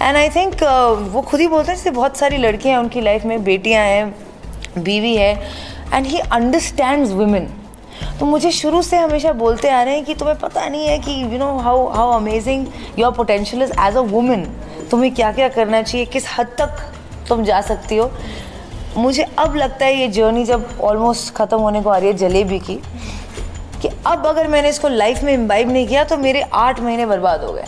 And I think वो खुद ही बोलते हैं जैसे बहुत सारी लड़कियां हैं उनकी लाइफ में, बेटियां हैं, बीवी है, एंड ही अंडरस्टैंड्स वुमेन। तो मुझे शुरू से हमेशा बोलते आ रहे हैं कि तुम्हें पता नहीं है कि you know how amazing your potential is as a women, तुम्हें क्या क्या करना चाहिए, किस हद तक तुम जा सकती हो। मुझे अब लगता है ये जर्नी जब ऑलमोस्ट ख़त्म होने को आ रही है जलेबी की, कि अब अगर मैंने इसको लाइफ में इम्बाइब नहीं किया तो मेरे 8 महीने बर्बाद हो गए।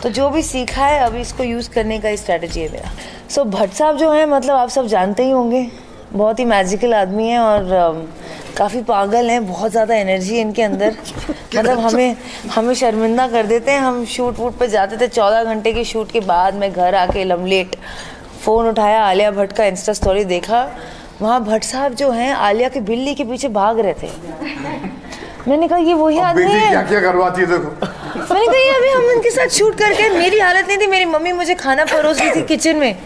तो जो भी सीखा है अभी इसको यूज़ करने का स्ट्रैटेजी है मेरा। सो भट्ट साहब जो हैं, मतलब आप सब जानते ही होंगे, बहुत ही मैजिकल आदमी हैं और काफ़ी पागल हैं, बहुत ज़्यादा एनर्जी है इनके अंदर। मतलब हमें शर्मिंदा कर देते हैं। हम शूट वूट पे जाते थे, 14 घंटे की शूट के बाद मैं घर आके लमलेट फ़ोन उठाया, आलिया भट्ट का इंस्टा स्टोरी देखा, वहाँ भट्ट साहब जो हैं आलिया के बिल्ली के पीछे भाग रहे थे। मैंने कहा ये वही आदमी है, क्या क्या करवाती है देखो। मैंने कहा ये अभी हम उनके साथ शूट करके, मेरी हालत नहीं थी, मेरी मम्मी मुझे खाना परोस रही थी किचन में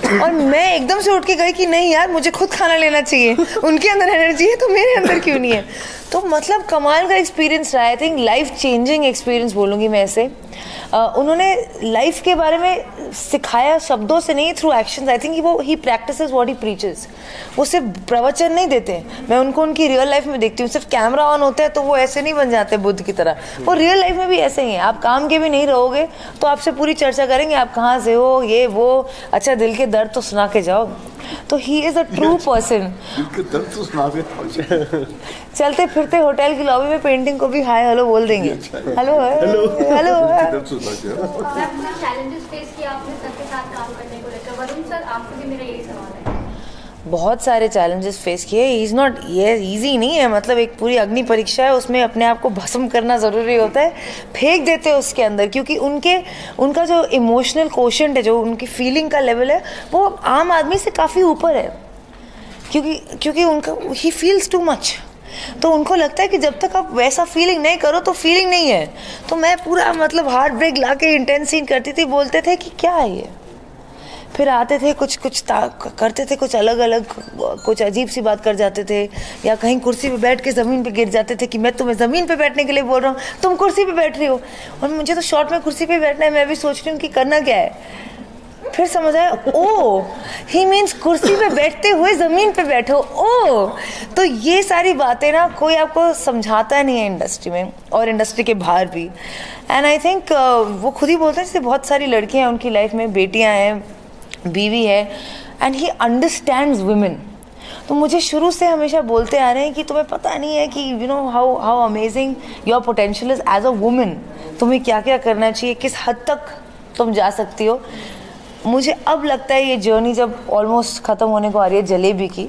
और मैं एकदम से उठ के गई कि नहीं यार मुझे खुद खाना लेना चाहिए, उनके अंदर एनर्जी है तो मेरे अंदर क्यों नहीं है। तो मतलब कमाल का एक्सपीरियंस रहा, I think life changing experience बोलूँगी मैं इसे। उन्होंने लाइफ के बारे में सिखाया, शब्दों से नहीं, थ्रू एक्शंस। आई थिंक वो ही प्रैक्टिसेस व्हाट ही प्रीचेस। वो सिर्फ प्रवचन नहीं देते, मैं उनको उनकी रियल लाइफ में देखती हूँ। सिर्फ कैमरा ऑन होता है तो वो ऐसे नहीं बन जाते बुद्ध की तरह, वो रियल लाइफ में भी ऐसे ही हैं। आप काम के भी नहीं रहोगे तो आपसे पूरी चर्चा करेंगे, आप कहाँ से हो, ये वो, अच्छा दिल के दर्द तो सुना के जाओ। तो he is a true person. चलते फिरते होटल की लॉबी में पेंटिंग को भी हाय हेलो बोल देंगे, हेलो हेलो। चैलेंजेस फेस किया आपने सबके साथ काम करने को लेकर, वरुण सर आपको भी मेरा यही सवाल है। बहुत सारे चैलेंजेस फेस किए। इज़ नॉट, ये ईजी नहीं है, मतलब एक पूरी अग्नि परीक्षा है, उसमें अपने आप को भस्म करना ज़रूरी होता है। फेंक देते हैं उसके अंदर, क्योंकि उनका जो इमोशनल कोशेंट है, जो उनकी फीलिंग का लेवल है, वो आम आदमी से काफ़ी ऊपर है। क्योंकि उनका ही फील्स टू मच। तो उनको लगता है कि जब तक आप वैसा फीलिंग नहीं करो तो फीलिंग नहीं है। तो मैं पूरा मतलब हार्ट ब्रेक ला के इंटेंस सीन करती थी, बोलते थे कि क्या है ये, फिर आते थे कुछ करते थे, कुछ अलग अलग, कुछ अजीब सी बात कर जाते थे, या कहीं कुर्सी पे बैठ के ज़मीन पे गिर जाते थे कि मैं तुम्हें ज़मीन पे बैठने के लिए बोल रहा हूँ, तुम कुर्सी पे बैठ रही हो, और मुझे तो शॉर्ट में कुर्सी पे बैठना है। मैं भी सोच रही हूँ कि करना क्या है। फिर समझ आया, ओ ही मीन्स कुर्सी पे बैठते हुए ज़मीन पे बैठो। ओ तो ये सारी बातें ना कोई आपको समझाता नहीं है इंडस्ट्री में और इंडस्ट्री के बाहर भी। एंड आई थिंक वो खुद ही बोलते हैं जैसे बहुत सारी लड़कियां हैं उनकी लाइफ में, बेटियां हैं, बीवी है, एंड ही अंडरस्टैंड्स वुमेन। तो मुझे शुरू से हमेशा बोलते आ रहे हैं कि तुम्हें पता नहीं है कि you know how amazing your potential is as a women, तुम्हें क्या क्या करना चाहिए, किस हद तक तुम जा सकती हो। मुझे अब लगता है ये जर्नी जब ऑलमोस्ट ख़त्म होने को आ रही है जलेबी की,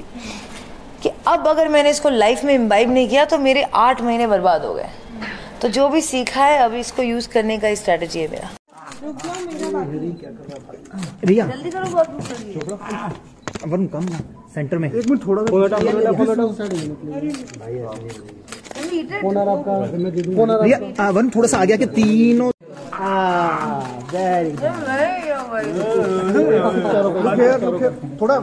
कि अब अगर मैंने इसको लाइफ में इम्बाइब नहीं किया तो मेरे 8 महीने बर्बाद हो गए। तो जो भी सीखा है अभी इसको यूज़ करने का स्ट्रैटेजी है मेरा। रिया जल्दी करो, बहुत भूख लगी है। वरुण कम ना सेंटर में, एक मिनट थोड़ा रिया वरुण थोड़ा सा आ गया कि तीनों थोड़ा